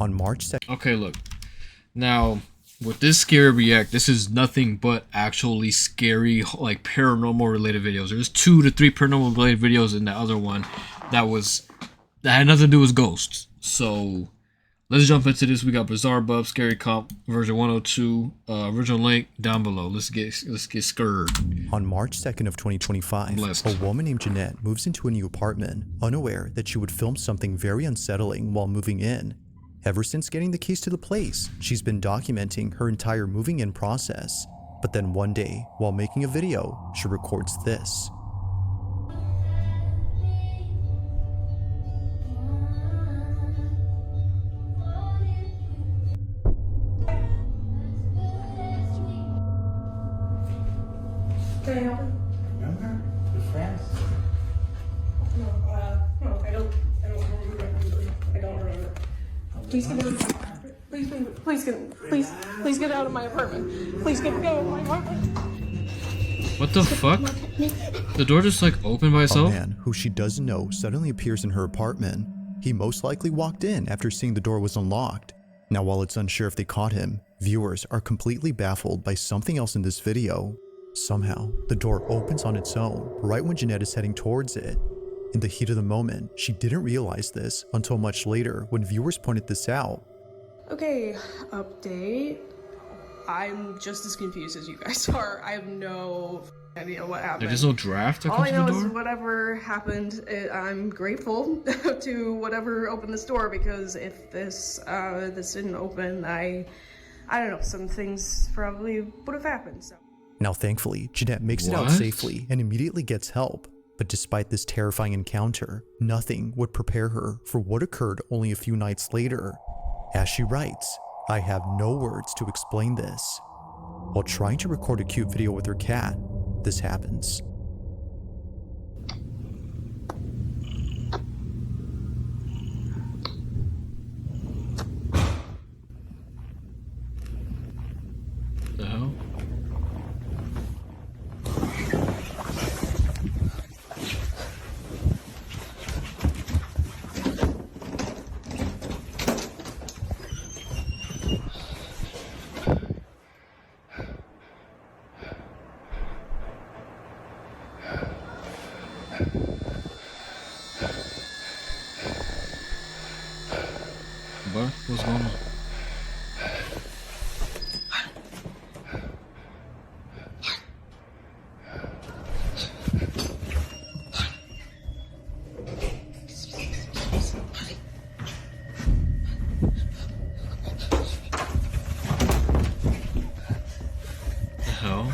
On March 2nd. Okay, look. Now, with this scary react, this is nothing but actually scary, like paranormal related videos. There's 2 to 3 paranormal related videos in the other one that had nothing to do with ghosts. So let's jump into this. We got BizarreBub Scary Comp version 102. Original link down below. Let's get scared. On March 2nd of 2025, a woman named Jeanette moves into a new apartment, unaware that she would film something very unsettling while moving in. Ever since getting the keys to the place, she's been documenting her entire moving in process. But then one day, while making a video, she records this. Can I help you? Remember? We're friends. No, I don't remember. I don't remember. Please get out. Please get out of my apartment. Please get out of my apartment. What the fuck? The door just like opened by itself? A man who she doesn't know suddenly appears in her apartment. He most likely walked in after seeing the door was unlocked. Now, while it's unsure if they caught him, viewers are completely baffled by something else in this video. Somehow, the door opens on its own right when Jeanette is heading towards it. In the heat of the moment, she didn't realize this until much later when viewers pointed this out. Okay, update. I'm just as confused as you guys are. I have no idea what happened. There's no draft that All comes I to know the is door? whatever happened, I'm grateful to whatever opened this door, because if this didn't open, I don't know, some things probably would have happened. So. Now, thankfully, Jeanette makes it out safely and immediately gets help. But despite this terrifying encounter, nothing would prepare her for what occurred only a few nights later. As she writes, "I have no words to explain this." While trying to record a cute video with her cat, this happens. The hell? What? What's going on? The hell?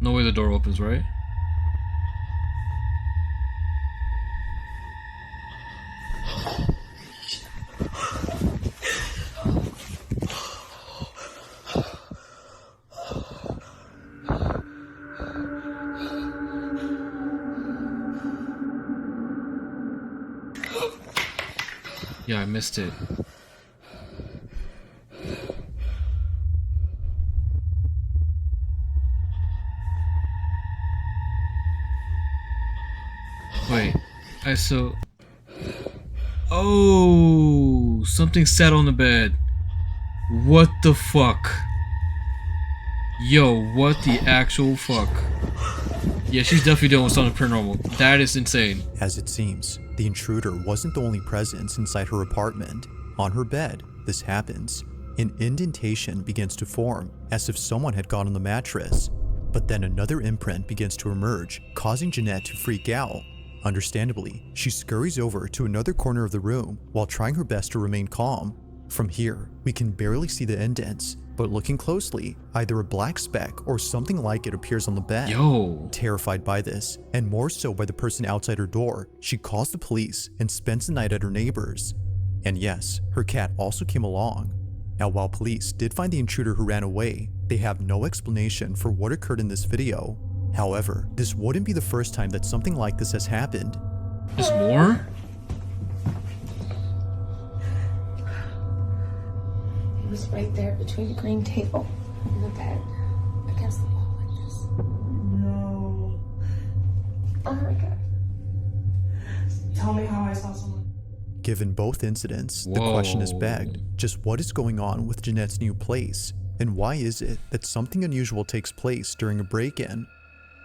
No way the door opens, right? Yeah, I missed it. Wait, I saw... Oh, something sat on the bed. What the fuck? Yo, what the actual fuck? Yeah, she's definitely dealing with something paranormal. That is insane. As it seems, the intruder wasn't the only presence inside her apartment. On her bed, this happens. An indentation begins to form, as if someone had gone on the mattress. But then another imprint begins to emerge, causing Jeanette to freak out. Understandably, she scurries over to another corner of the room while trying her best to remain calm. From here, we can barely see the indents, but looking closely, either a black speck or something like it appears on the bed. Yo. Terrified by this, and more so by the person outside her door, she calls the police and spends the night at her neighbor's. And yes, her cat also came along. Now, while police did find the intruder who ran away, they have no explanation for what occurred in this video. However, this wouldn't be the first time that something like this has happened. There's more? It was right there between the green table and the bed, against the wall like this. Okay. Tell me how I saw someone. Given both incidents, the question is begged, just what is going on with Jeanette's new place? And why is it that something unusual takes place during a break-in?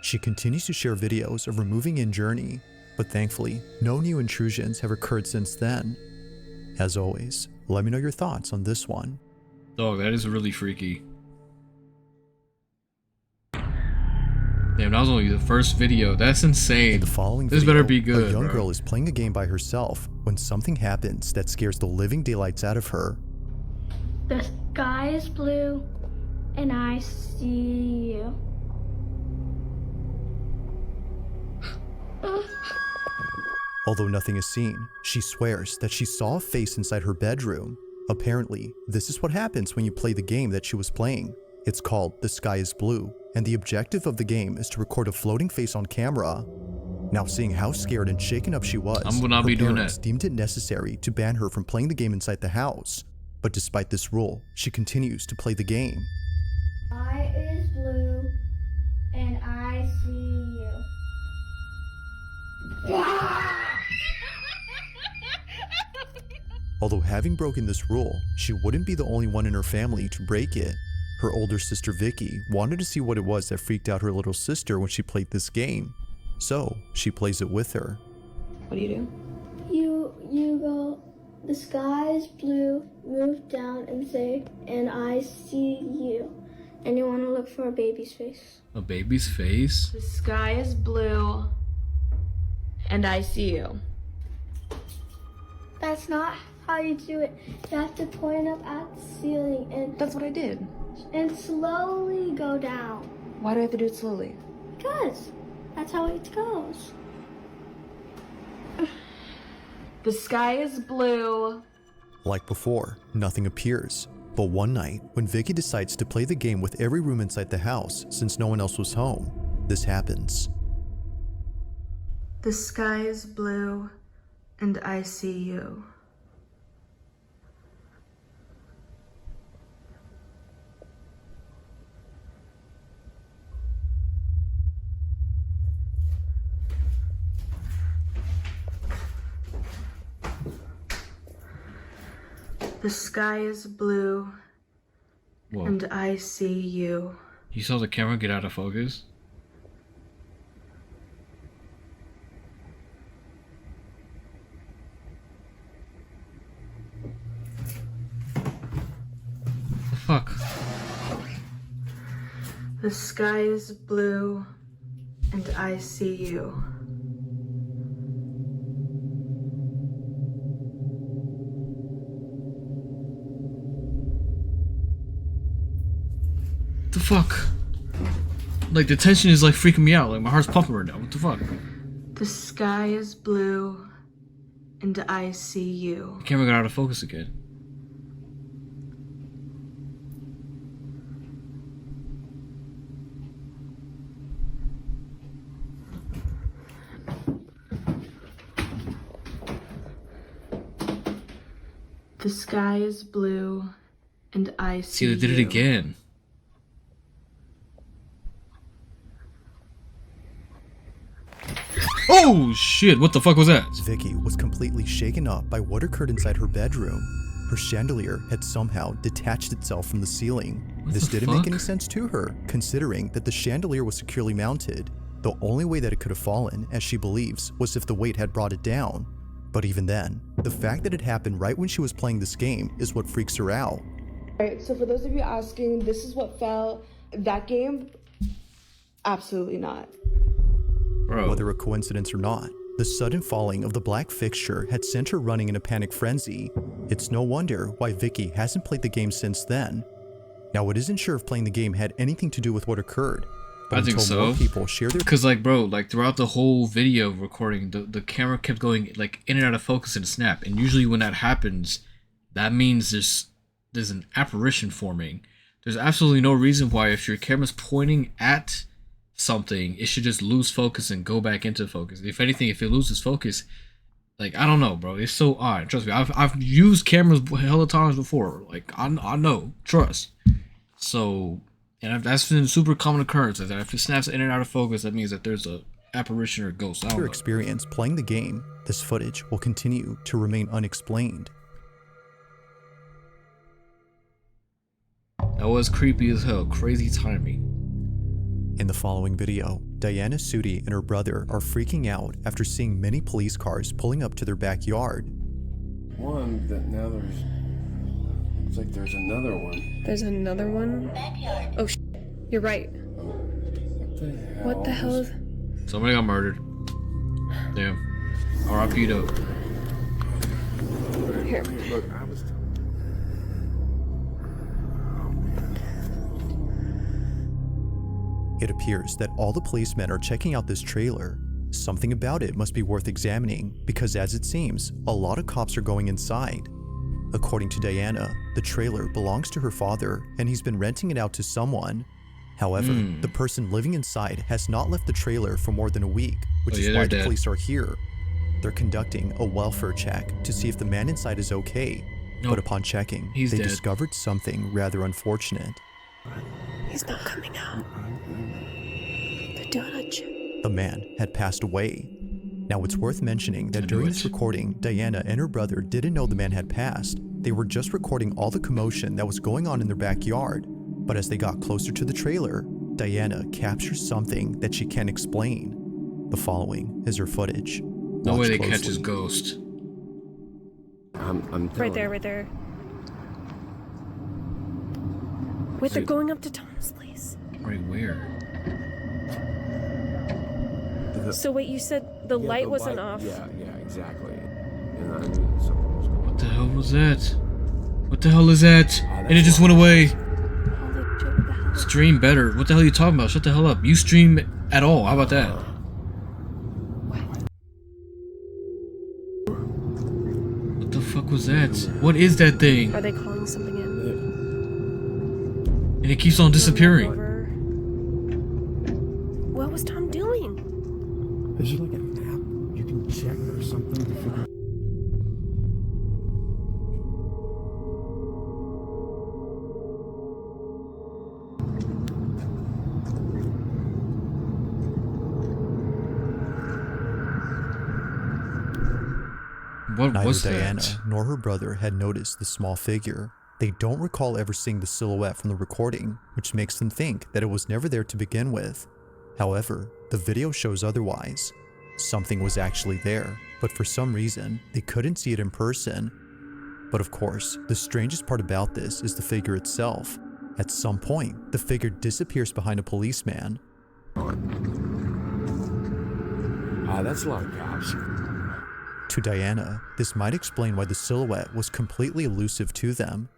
She continues to share videos of her moving-in journey, but thankfully, no new intrusions have occurred since then. As always, let me know your thoughts on this one. Dog, that is really freaky. Damn, that was only the first video. That's insane. In the following This video, better be good, a young bro. girl is playing a game by herself when something happens that scares the living daylights out of her. The sky is blue, and I see you. Although nothing is seen, she swears that she saw a face inside her bedroom. Apparently, this is what happens when you play the game that she was playing. It's called The Sky is Blue, and the objective of the game is to record a floating face on camera. Now, seeing how scared and shaken up she was, I will not her be doing parents that. deemed it necessary to ban her from playing the game inside the house. But despite this rule, she continues to play the game. Sky is blue, and I see you. Although having broken this rule, she wouldn't be the only one in her family to break it. Her older sister Vicky wanted to see what it was that freaked out her little sister when she played this game. So, she plays it with her. What do you do? You go, the sky is blue, move down and say, and I see you. And you want to look for a baby's face. A baby's face? The sky is blue, and I see you. That's not how you do it. You have to point up at the ceiling That's what I did. and slowly go down. Why do I have to do it slowly? Because that's how it goes. The sky is blue. Like before, nothing appears. But one night, when Vicky decides to play the game with every room inside the house since no one else was home, this happens. The sky is blue, and I see you. The sky is blue, Whoa. and I see you. You saw the camera get out of focus? The fuck? The sky is blue, and I see you. The fuck? Like, the tension is like freaking me out. Like, my heart's pumping right now. What the fuck? The sky is blue, and I see you. The camera got out of focus again. The sky is blue, and I see See, they did it you. again. Oh shit, what the fuck was that? Vicky was completely shaken up by what occurred inside her bedroom. Her chandelier had somehow detached itself from the ceiling. What This the didn't make fuck? any sense to her, considering that the chandelier was securely mounted. The only way that it could have fallen, as she believes, was if the weight had brought it down. But even then, the fact that it happened right when she was playing this game is what freaks her out. Alright, so for those of you asking, this is what fell. That game? Absolutely not. Bro. Whether a coincidence or not, the sudden falling of the black fixture had sent her running in a panic frenzy. It's no wonder why Vicky hasn't played the game since then. Now, it isn't sure if playing the game had anything to do with what occurred, but I think until so. more people share their Cause like, bro, like throughout the whole video recording, the camera kept going like in and out of focus and snap. And usually when that happens, that means there's an apparition forming. There's absolutely no reason why if your camera's pointing at something, it should just lose focus and go back into focus. If anything, if it loses focus, like, I don't know, bro. It's so odd. Trust me, I've used cameras hella times before. Like, I know. Trust. So, and that's been a super common occurrence. That if it snaps in and out of focus, that means that there's a apparition or ghost. I don't Your know. experience playing the game, this footage will continue to remain unexplained. That was creepy as hell. Crazy timing. In the following video, Diana Sudi and her brother are freaking out after seeing many police cars pulling up to their backyard. One that now there's. Looks like there's another one. There's another one? Oh, you're right. What the hell is... Somebody got murdered. Damn. R.I.P. though. Here. Look, I was. It appears that all the policemen are checking out this trailer. Something about it must be worth examining because, as it seems, a lot of cops are going inside. According to Diana, the trailer belongs to her father and he's been renting it out to someone. However, the person living inside has not left the trailer for more than a week, which is why the police are here. They're conducting a welfare check to see if the man inside is okay, but upon checking, they discovered something rather unfortunate. He's not coming out. They're doing a check. The man had passed away. Now it's worth mentioning that during this recording, Diana and her brother didn't know the man had passed. They were just recording all the commotion that was going on in their backyard. But as they got closer to the trailer, Diana captures something that she can't explain. The following is her footage. No way they catch his ghost. I'm right there, right there. Wait, they're going up to Tom's place. Right where? So wait, you said the light wasn't off. Yeah, exactly. And I knew something was going on. What the hell was that? What the hell is that? And it just went away. Stream better. What the hell are you talking about? Shut the hell up. You stream at all. How about that? What the fuck was that? What is that thing? Are they calling something in? And it keeps on disappearing. What was Tom doing? Is there like an app you can check or something to figure? What Neither was Diana that? nor her brother had noticed the small figure. They don't recall ever seeing the silhouette from the recording, which makes them think that it was never there to begin with. However, the video shows otherwise. Something was actually there, but for some reason, they couldn't see it in person. But of course, the strangest part about this is the figure itself. At some point, the figure disappears behind a policeman. That's a lot of cops. To Diana, this might explain why the silhouette was completely elusive to them.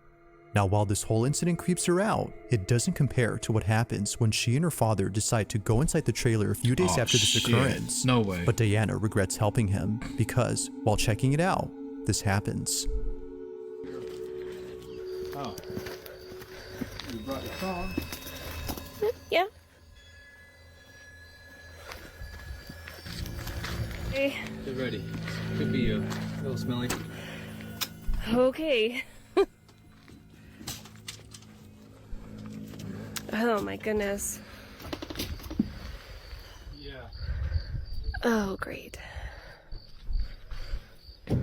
Now, while this whole incident creeps her out, it doesn't compare to what happens when she and her father decide to go inside the trailer a few days after this occurrence. No way. But Diana regrets helping him because, while checking it out, this happens. Oh. You brought your phone? Yeah. Hey. Get ready. Could be a little smelly. Okay. Oh my goodness. Yeah. Oh, great. Oh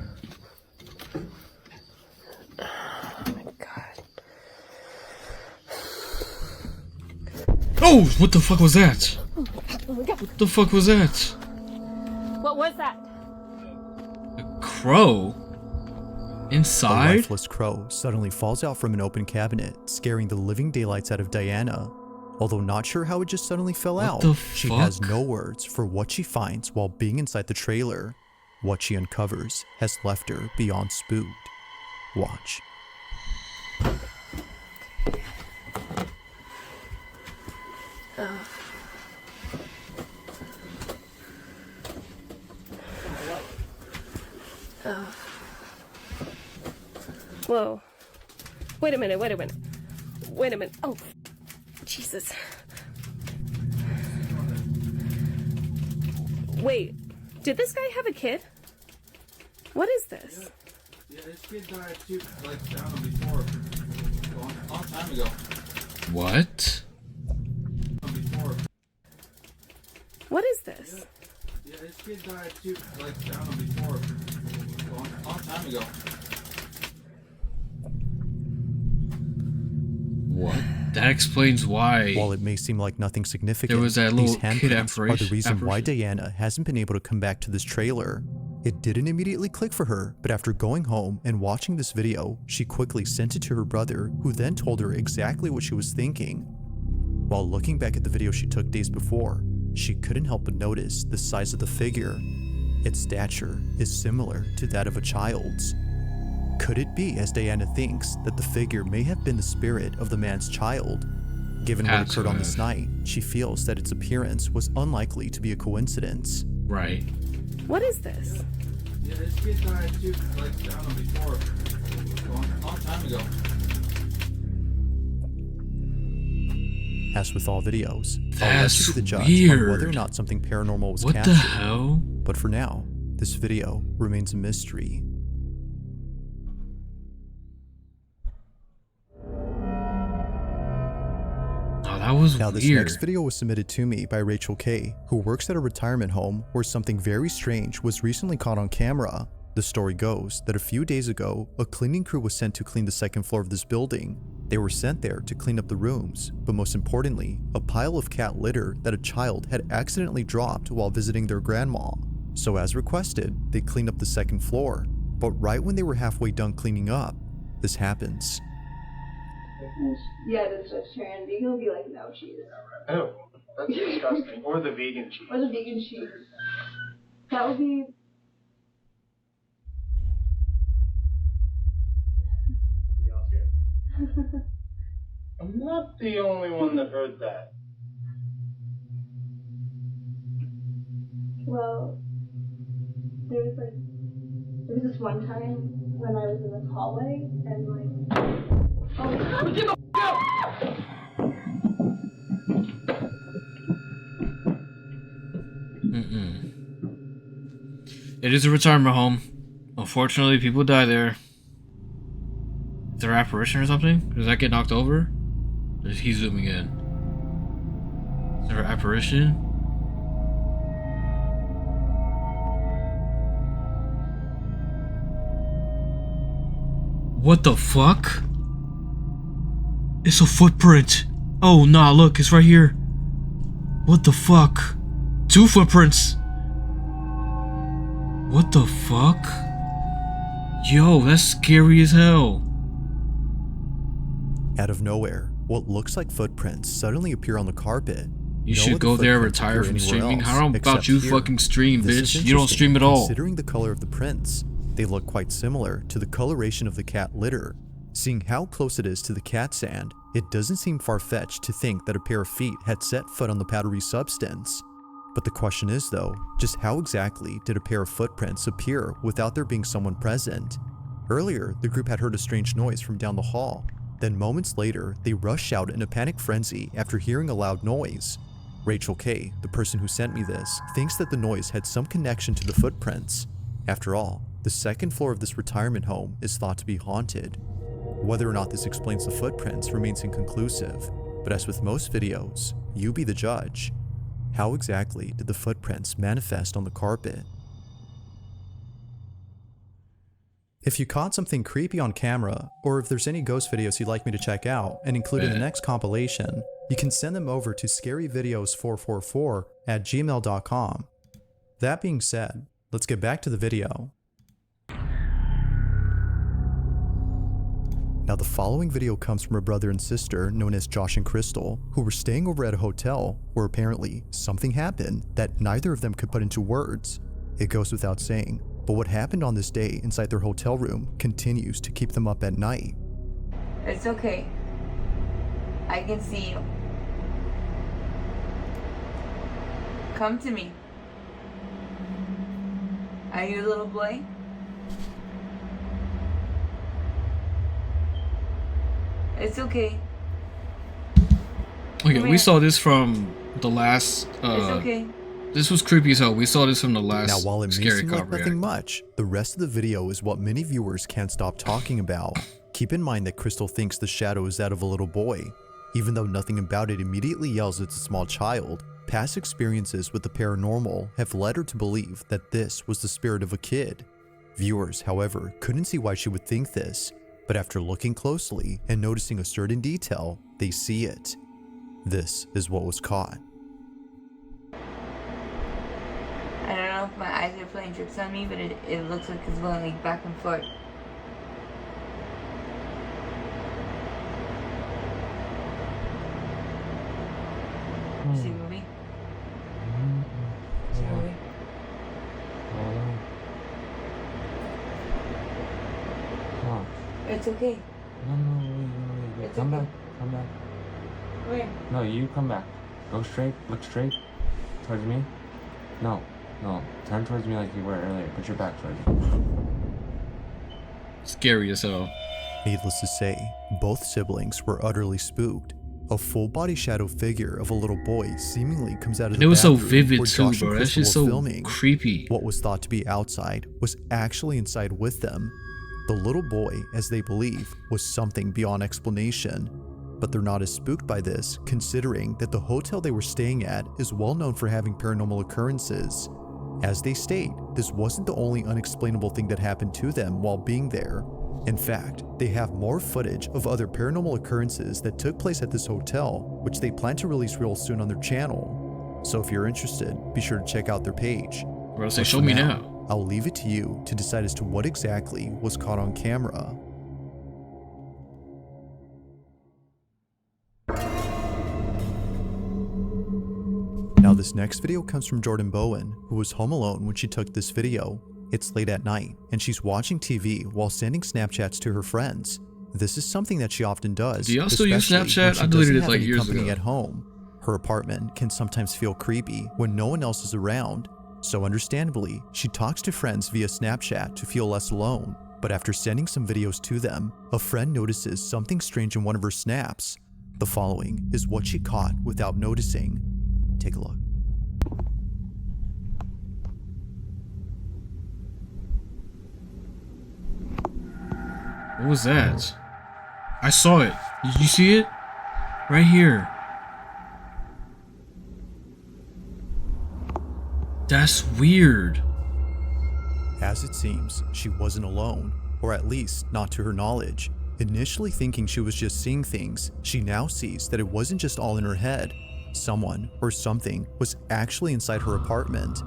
my god. Oh, what the fuck was that? What the fuck was that? What was that? A crow? A Inside? lifeless crow suddenly falls out from an open cabinet, scaring the living daylights out of Diana. Although not sure how it just suddenly fell out, the she has no words for what she finds while being inside the trailer. What she uncovers has left her beyond spooked. Watch. Whoa. Wait a minute, wait a minute. Wait a minute. Oh, Jesus. Wait, did this guy have a kid? What is this? Yeah, this kid died too, like down before. A long time ago. What? Before. What is this? kid died too, like down before, long time ago. What? That explains why. While it may seem like nothing significant, There was that these little kid handprints are the apparition- reason why apparition. Diana hasn't been able to come back to this trailer. It didn't immediately click for her, but after going home and watching this video, she quickly sent it to her brother, who then told her exactly what she was thinking. While looking back at the video she took days before, she couldn't help but notice the size of the figure. Its stature is similar to that of a child's. Could it be, as Diana thinks, that the figure may have been the spirit of the man's child? Given what Has occurred to on this have. night, she feels that its appearance was unlikely to be a coincidence. Right. What is this? Yeah, this kid died too, like down before, long time ago. As with all videos, I'll let That's you be the judge on weird. whether or not something paranormal was What captured. the hell? But for now, this video remains a mystery. Oh, that was Now, this weird. next video was submitted to me by Rachel K., who works at a retirement home where something very strange was recently caught on camera. The story goes that a few days ago, a cleaning crew was sent to clean the second floor of this building. They were sent there to clean up the rooms, but most importantly, a pile of cat litter that a child had accidentally dropped while visiting their grandma. So as requested, they cleaned up the second floor. But right when they were halfway done cleaning up, this happens. Yeah, that's vegetarian. Vegan will be like, no cheese. Oh, that's disgusting. Or the vegan cheese. Or the vegan cheese. That would be. I'm not the only one that heard that. Well, there was this one time when I was in this hallway and It is a retirement home. Unfortunately, people die there. Is there an apparition or something? Does that get knocked over? Or is he zooming in? Is there an apparition? What the fuck? It's a footprint. Oh nah, look, it's right here. What the fuck? 2 footprints. What the fuck? Yo, that's scary as hell. Out of nowhere, what looks like footprints suddenly appear on the carpet. You No should other go there, footprints retire appear from anywhere streaming. else, How about except you here. fucking stream, This bitch? is You don't stream at all. Considering the color of the prints, they look quite similar to the coloration of the cat litter. Seeing how close it is to the cat sand, it doesn't seem far-fetched to think that a pair of feet had set foot on the powdery substance. But the question is though, just how exactly did a pair of footprints appear without there being someone present? Earlier, the group had heard a strange noise from down the hall. Then moments later, they rushed out in a panic frenzy after hearing a loud noise. Rachel K., the person who sent me this, thinks that the noise had some connection to the footprints. After all, the second floor of this retirement home is thought to be haunted. Whether or not this explains the footprints remains inconclusive, but as with most videos, you be the judge. How exactly did the footprints manifest on the carpet? If you caught something creepy on camera, or if there's any ghost videos you'd like me to check out and include in the next compilation, you can send them over to scaryvideos444@gmail.com. That being said, let's get back to the video. Now the following video comes from a brother and sister known as Josh and Crystal, who were staying over at a hotel where apparently something happened that neither of them could put into words. It goes without saying, but what happened on this day inside their hotel room continues to keep them up at night. It's okay. I can see you. Come to me. Are you a little boy? It's okay. Okay, Come we here. saw this from the last. It's okay. This was creepy as hell. We saw this from the last Now while it may scary seem like cop nothing react. much, the rest of the video is what many viewers can't stop talking about. Keep in mind that Crystal thinks the shadow is that of a little boy. Even though nothing about it immediately yells it's a small child, past experiences with the paranormal have led her to believe that this was the spirit of a kid. Viewers, however, couldn't see why she would think this, but after looking closely and noticing a certain detail, they see it. This is what was caught. I don't know if my eyes are playing tricks on me, but it looks like it's going like back and forth. See movie? See movie? It's okay. No, It's come okay. back, come back. Where? No, you come back. Go straight, look straight towards me. No, turn towards me like you were earlier. Put your back towards me. Scary as hell. Needless to say, both siblings were utterly spooked. A full-body shadow figure of a little boy seemingly comes out of the It was so bathroom vivid where too, Josh and bro. That's Crystal just were so filming. creepy. What was thought to be outside was actually inside with them. The little boy, as they believe, was something beyond explanation. But they're not as spooked by this, considering that the hotel they were staying at is well known for having paranormal occurrences. As they state, this wasn't the only unexplainable thing that happened to them while being there. In fact, they have more footage of other paranormal occurrences that took place at this hotel, which they plan to release real soon on their channel. So if you're interested, be sure to check out their page. Bro, say, But show for me now. I'll leave it to you to decide as to what exactly was caught on camera. Now this next video comes from Jordan Bowen, who was home alone when she took this video. It's late at night, and she's watching TV while sending Snapchats to her friends. This is something that she often does. Do y'all still use especially when Snapchat? she I deleted doesn't it have like any years company ago. at home. Her apartment can sometimes feel creepy when no one else is around, so understandably, she talks to friends via Snapchat to feel less alone. But after sending some videos to them, a friend notices something strange in one of her snaps. The following is what she caught without noticing. Take a look. What was that? I saw it. Did you see it? Right here. That's weird. As it seems, she wasn't alone, or at least not to her knowledge. Initially thinking she was just seeing things, she now sees that it wasn't just all in her head. Someone or something was actually inside her apartment.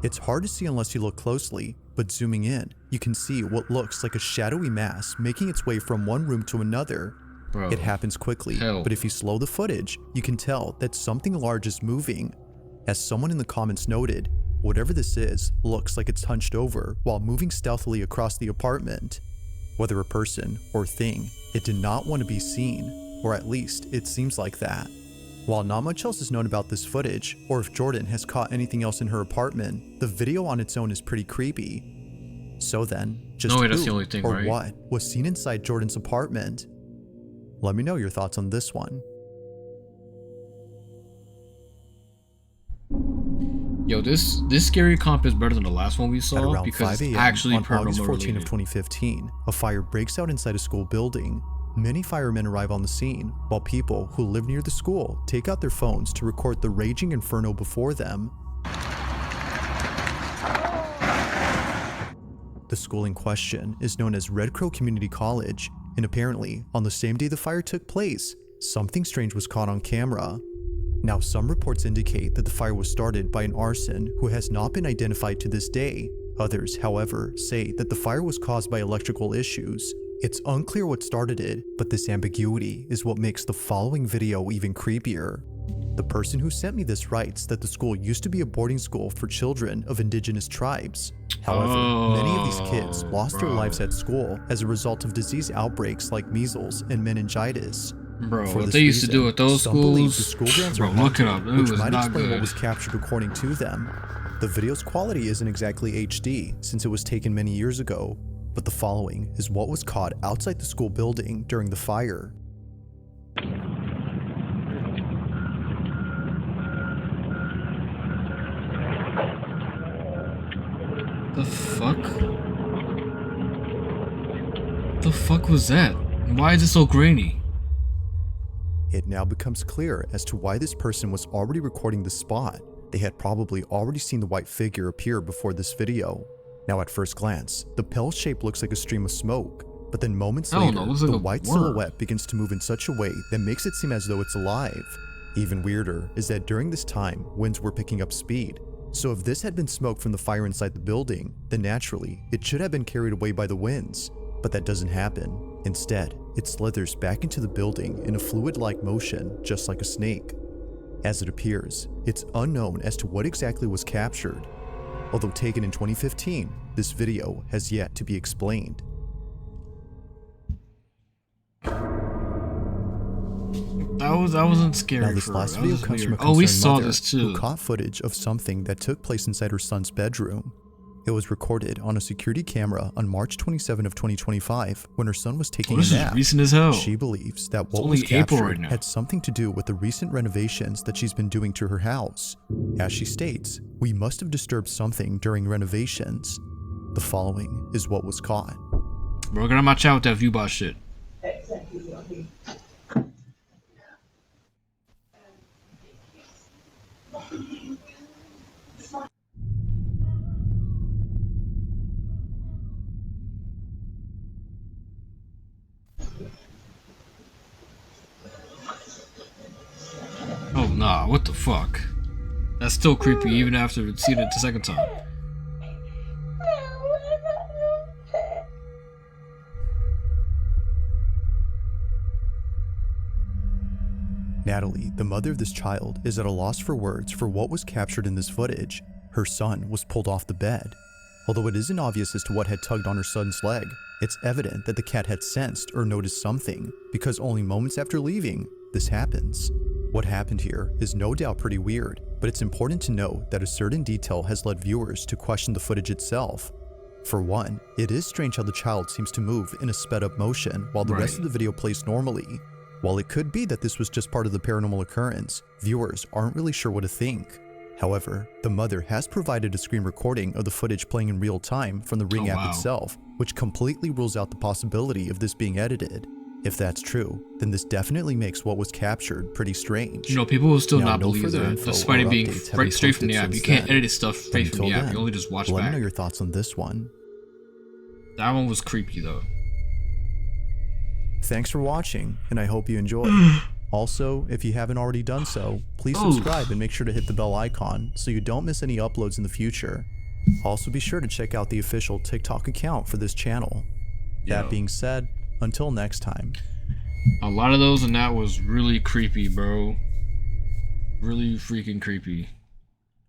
It's hard to see unless you look closely, but zooming in, you can see what looks like a shadowy mass making its way from one room to another. Bro, it happens quickly, but if you slow the footage, you can tell that something large is moving. As someone in the comments noted, whatever this is looks like it's hunched over while moving stealthily across the apartment. Whether a person or thing, it did not want to be seen, or at least it seems like that. While not much else is known about this footage, or if Jordan has caught anything else in her apartment, the video on its own is pretty creepy. So then, just no, who that's the only thing, or right? what was seen inside Jordan's apartment? Let me know your thoughts on this one. Yo, this scary comp is better than the last one we At saw around because 5 it's a.m. actually on August paranormal 14 of related. 2015, a fire breaks out inside a school building. Many firemen arrive on the scene, while people who live near the school take out their phones to record the raging inferno before them. The school in question is known as Red Crow Community College, and apparently, on the same day the fire took place, something strange was caught on camera. Now, some reports indicate that the fire was started by an arson who has not been identified to this day. Others, however, say that the fire was caused by electrical issues. It's unclear what started it, but this ambiguity is what makes the following video even creepier. The person who sent me this writes that the school used to be a boarding school for children of indigenous tribes. However, many of these kids lost their lives at school as a result of disease outbreaks like measles and meningitis. Bro, For what this they used to do reason, at those some believe schools, the school grounds bro, are look it haunted, up. It which was might not explain good. what was captured according to them. The video's quality isn't exactly HD since it was taken many years ago, but the following is what was caught outside the school building during the fire. The fuck? The fuck was that? And why is it so grainy? It now becomes clear as to why this person was already recording the spot. They had probably already seen the white figure appear before this video. Now at first glance, the pale shape looks like a stream of smoke, but then moments later, the white silhouette begins to move in such a way that makes it seem as though it's alive. Even weirder is that during this time, winds were picking up speed. So if this had been smoke from the fire inside the building, then naturally, it should have been carried away by the winds. But that doesn't happen. Instead, it slithers back into the building in a fluid-like motion, just like a snake. As it appears, it's unknown as to what exactly was captured. Although taken in 2015, this video has yet to be explained. That wasn't scary. Now this last video comes from a concerned mother who caught footage of something that took place inside her son's bedroom. It was recorded on a security camera on March 27 of 2025 when her son was taking a nap. This is recent as hell. She believes that what was captured had something to do with the recent renovations that she's been doing to her house. As she states, "We must have disturbed something during renovations." The following is what was caught. We're gonna watch out with that viewbot shit. Oh nah, what the fuck? That's still creepy even after seeing it the second time. Natalie, the mother of this child, is at a loss for words for what was captured in this footage. Her son was pulled off the bed. Although it isn't obvious as to what had tugged on her son's leg, it's evident that the cat had sensed or noticed something, because only moments after leaving, this happens. What happened here is no doubt pretty weird, but it's important to note that a certain detail has led viewers to question the footage itself. For one, it is strange how the child seems to move in a sped up motion while the rest of the video plays normally. While it could be that this was just part of the paranormal occurrence, viewers aren't really sure what to think. However, the mother has provided a screen recording of the footage playing in real time from the Ring app itself, which completely rules out the possibility of this being edited. If that's true, then this definitely makes what was captured pretty strange. You know, people will still not believe that, despite it being right straight from the app. You can't edit stuff straight from the app, you only just watch back. Let me know your thoughts on this one. That one was creepy though. Thanks for watching, and I hope you enjoyed. Also, if you haven't already done so, please subscribe and make sure to hit the bell icon so you don't miss any uploads in the future. Also be sure to check out the official TikTok account for this channel. That being said, until next time. A lot of those and that was really creepy, bro. Really freaking creepy.